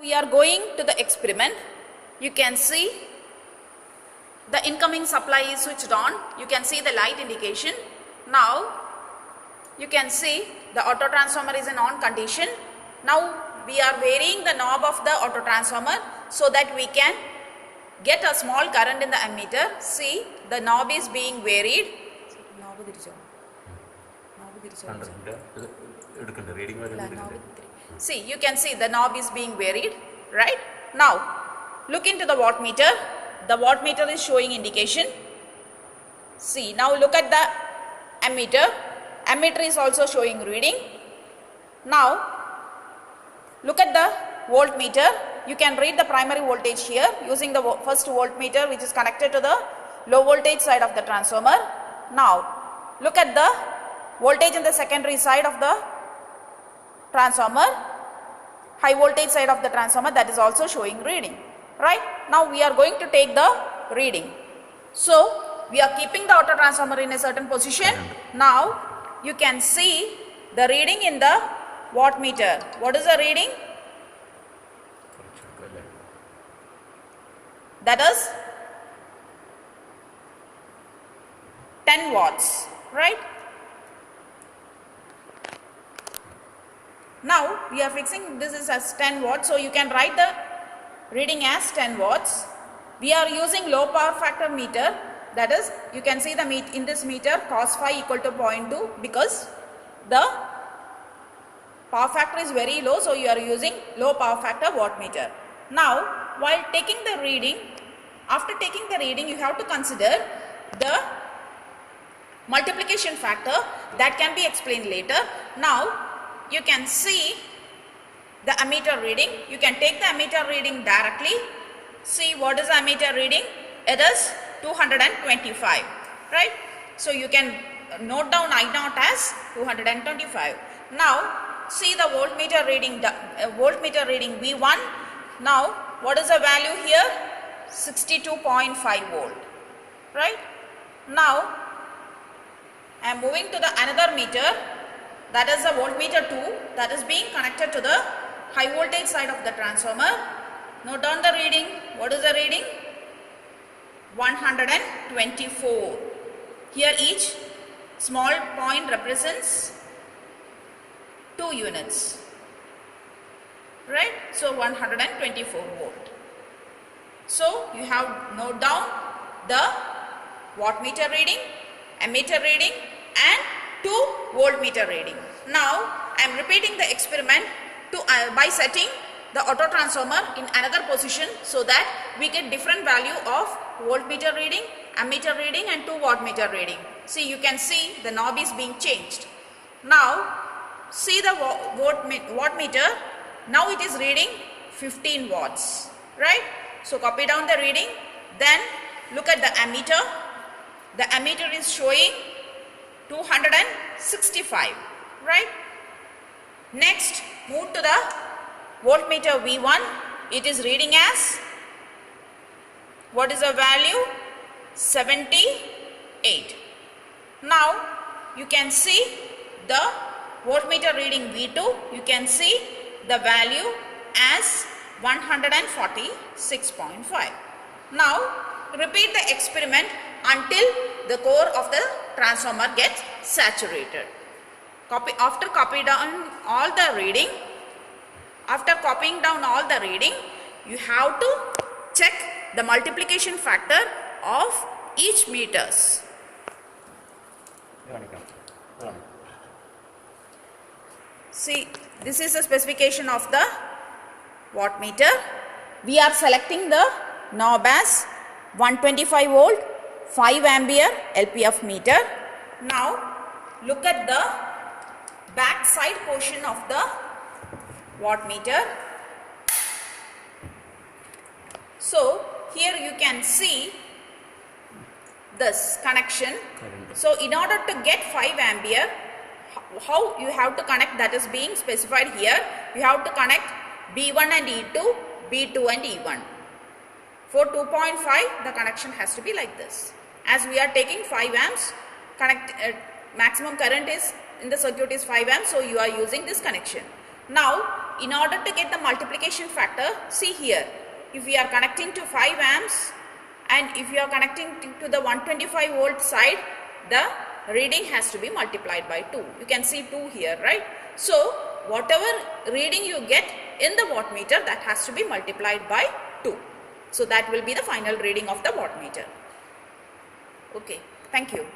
we are going to the experiment. You can see the incoming supply is switched on. You can see the light indication. Now you can see the auto transformer is in on condition. Now we are varying the knob of the auto transformer so that we can get a small current in the ammeter. See, the knob is being varied. See, you can see the knob is being varied, right? Now look into the wattmeter. The wattmeter is showing indication. See, now look at the ammeter. Ammeter is also showing reading. Now look at the voltmeter. You can read the primary voltage here using the first voltmeter, which is connected to the low voltage side of the transformer. Now look at the voltage in the secondary side of the transformer, high voltage side of the transformer, that is also showing reading, right? Now we are going to take the reading. So we are keeping the auto transformer in a certain position. Now you can see the reading in the wattmeter. What is the reading? That is 10 watts, right? Now we are fixing this is as 10 watts, so you can write the reading as 10 watts. We are using low power factor meter, that is you can see the in this meter cos phi equal to 0.2 because the power factor is very low, so you are using low power factor wattmeter. Now while taking the reading, after taking the reading you have to consider the multiplication factor that can be explained later. Now you can see the ammeter reading. You can take the ammeter reading directly. See, what is the ammeter reading? It is 225, right? So you can note down I naught as 225. Now see the voltmeter reading, V1. Now what is the value here? 62.5 volt, right? Now I am moving to the another meter, that is the voltmeter 2, that is being connected to the high voltage side of the transformer. Note down the reading. What is the reading? 124. Here each small point represents 2 units, right? So 124 volt. So you have note down the wattmeter reading, ammeter reading and 2 voltmeter reading. Now I am repeating the experiment to by setting the auto transformer in another position so that we get different value of voltmeter reading, ammeter reading and 2 wattmeter reading. See, you can see the knob is being changed. Now see the wattmeter. Now it is reading 15 watts, right? So copy down the reading. Then look at the ammeter. The ammeter is showing 265, right? Next move to the voltmeter V1. It is reading as, what is the value? 78. Now you can see the voltmeter reading V2. You can see the value as 146.5. Now repeat the experiment until the core of the transformer gets saturated. After copying down all the reading, you have to check the multiplication factor of each meters. See, this is the specification of the wattmeter. We are selecting the knob as 125 volt 5 ampere LPF meter. Now look at the back side portion of the wattmeter. So here you can see this connection. So in order to get 5 ampere, how you have to connect, that is being specified here. You have to connect B1 and E2, B2 and E1. For 2.5 the connection has to be like this. As we are taking 5 amps, maximum current is in the circuit is 5 amps, so you are using this connection. Now in order to get the multiplication factor, see here, if we are connecting to 5 amps and if you are connecting to the 125 volt side, the reading has to be multiplied by 2. You can see 2 here, right? So whatever reading you get in the wattmeter, that has to be multiplied by 2. So that will be the final reading of the wattmeter. Okay, thank you.